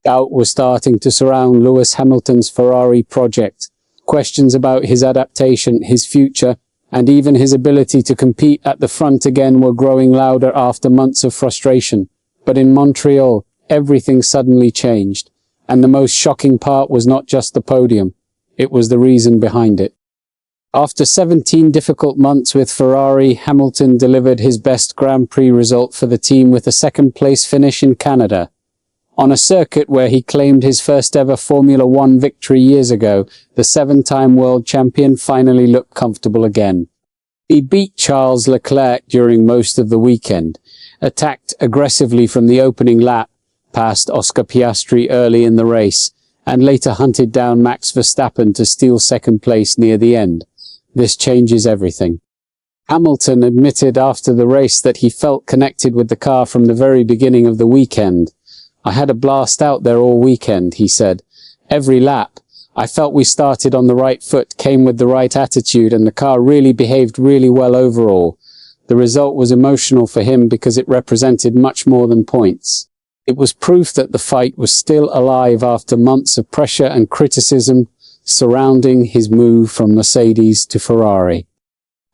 Doubt was starting to surround Lewis Hamilton's Ferrari project. Questions about his adaptation, his future, and even his ability to compete at the front again were growing louder after months of frustration. But in Montreal, everything suddenly changed. And the most shocking part was not just the podium, it was the reason behind it. After 17 difficult months with Ferrari, Hamilton delivered his best Grand Prix result for the team with a second-place finish in Canada. On a circuit where he claimed his first ever Formula One victory years ago, the 7-time world champion finally looked comfortable again. He beat Charles Leclerc during most of the weekend, attacked aggressively from the opening lap, passed Oscar Piastri early in the race, and later hunted down Max Verstappen to steal second place near the end. This changes everything. Hamilton admitted after the race that he felt connected with the car from the very beginning of the weekend. "I had a blast out there all weekend," he said. "Every lap, I felt we started on the right foot, came with the right attitude, and the car really behaved really well overall." The result was emotional for him because it represented much more than points. It was proof that the fight was still alive after months of pressure and criticism surrounding his move from Mercedes to Ferrari.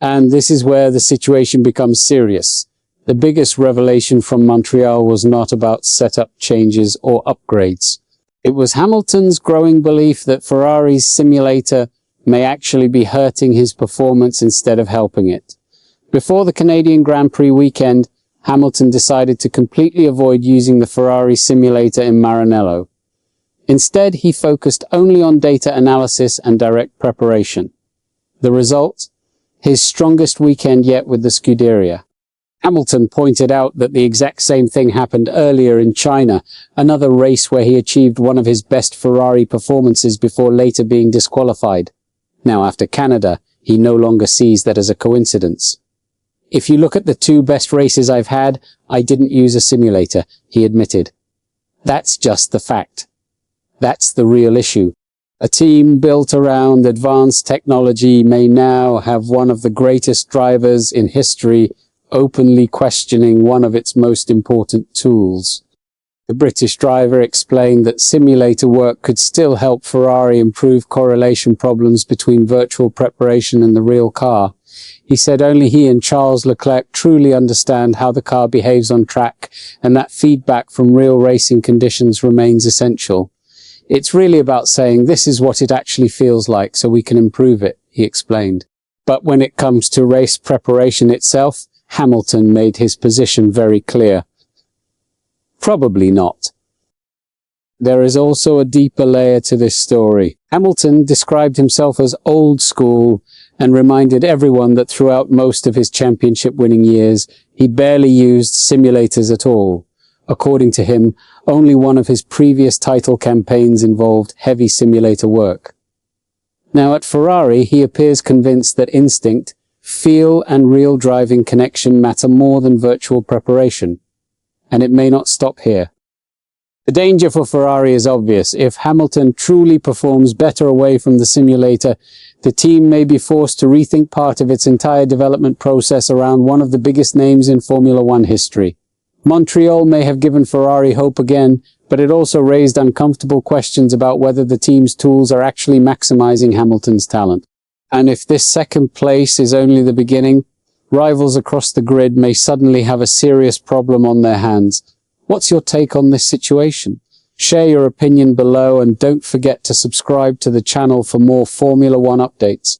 And this is where the situation becomes serious. The biggest revelation from Montreal was not about setup changes or upgrades. It was Hamilton's growing belief that Ferrari's simulator may actually be hurting his performance instead of helping it. Before the Canadian Grand Prix weekend, Hamilton decided to completely avoid using the Ferrari simulator in Maranello. Instead, he focused only on data analysis and direct preparation. The result? His strongest weekend yet with the Scuderia. Hamilton pointed out that the exact same thing happened earlier in China, another race where he achieved one of his best Ferrari performances before later being disqualified. Now, after Canada, he no longer sees that as a coincidence. "If you look at the 2 best races I've had, I didn't use a simulator," he admitted. That's just the fact. That's the real issue. A team built around advanced technology may now have one of the greatest drivers in history openly questioning one of its most important tools. The British driver explained that simulator work could still help Ferrari improve correlation problems between virtual preparation and the real car. He said only he and Charles Leclerc truly understand how the car behaves on track, and that feedback from real racing conditions remains essential. "It's really about saying this is what it actually feels like so we can improve it," he explained. But when it comes to race preparation itself, Hamilton made his position very clear. Probably not. There is also a deeper layer to this story. Hamilton described himself as old school and reminded everyone that throughout most of his championship-winning years, he barely used simulators at all. According to him, only one of his previous title campaigns involved heavy simulator work. Now at Ferrari, he appears convinced that instinct, feel and real driving connection matter more than virtual preparation. And it may not stop here. The danger for Ferrari is obvious. If Hamilton truly performs better away from the simulator, the team may be forced to rethink part of its entire development process around one of the biggest names in Formula One history. Montreal may have given Ferrari hope again, but it also raised uncomfortable questions about whether the team's tools are actually maximizing Hamilton's talent. And if this second place is only the beginning, rivals across the grid may suddenly have a serious problem on their hands. What's your take on this situation? Share your opinion below and don't forget to subscribe to the channel for more Formula One updates.